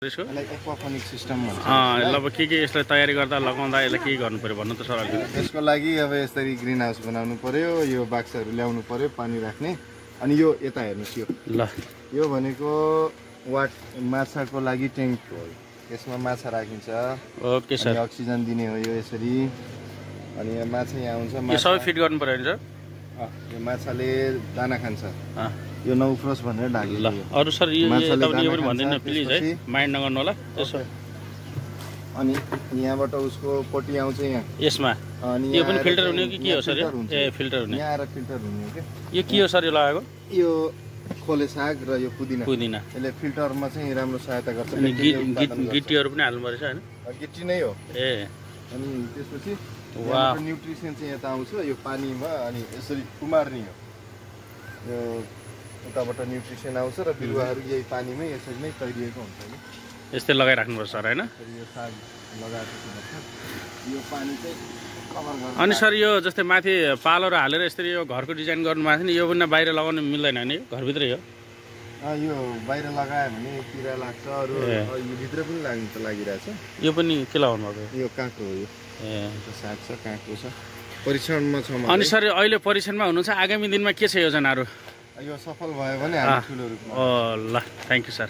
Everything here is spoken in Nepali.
यसको एक्वापोनिक सिस्टम भन्छ। अब के यसलाई तयारी गर्दा लगाउँदा यसलाई के गर्नु पर्यो भन्नु त सर अलि। यसको लागि अब यसरी ग्रीन हाउस बनाउनु पर्यो, यो बाक्सहरू ल्याउनु पर्यो पानी राख्ने। अनि यो यता हेर्नुस्, यो भनेको माछाको लागि ट्याङ्क हो। यसमा माछा राखिन्छ। Okay sir. अक्सिजन दिने हो यो यसरी। अनि यो माछा यहाँ आउँछ। यो सबै फिट गर्नु पर्यो नि सर। यो माछाले दाना खान्छ। यो नौफ्रोस भनेर ढाक्यो। ल अरु सर यो पनि भन्दिनु प्लिज है, माइन्ड नगर्नु होला त्यसो। अनि यहाँबाट उसको पट्टी आउँछ यहाँ यसमा। अनि यो पनि फिल्टर हुने कि के हो सर? ए फिल्टर हुने। यहाँ आएर फिल्टर हुने हो के। यो के हो सर यो लगाएको? यो खोले साग र यो पुदिना। यसले फिल्टरमा चाहिँ राम्रो सहायता गर्छ। अनि गिट्टीहरू पनि हाल्नु पर्छ हैन? गिट्टी नै हो। ए अनि त्यसपछि वाह न्युट्रिसन चाहिँ यता आउँछ यो पानीमा। अनि यसरी उमार्ने हो। यो उताबाट न्युट्रिसन आउँछ र बिरुवाहरू यही पानीमै यसरी नै तैरिएको हुन्छ नि। यस्तै लगाइराख्नुपर्छ सर हैन? यो साग लगाएको यो पानी चाहिँ कभर गर्छ। अनि सर यो जस्तै माथि पालोहरू हालेर यसरी यो घरको डिजाइन गर्नु भएको थियो नि, यो पनि बाहिर लगाउन मिल्दैन नि? घरभित्रै हो? यो बाहिर लगायो भने किरा लाग्छ। अरू यो भित्र पनि लागिरहेछ। यो पनि के लगाउनु भएको? यो काँको हो। यो साग छ, काँको छ, परीक्षणमा छ। अनि सर अहिले परीक्षणमा हुनुहुन्छ, आगामी दिनमा के छ योजनाहरू? यो सफल भयो भने हामी ठुलो रूपमा। ल थ्याङ्क यू सर।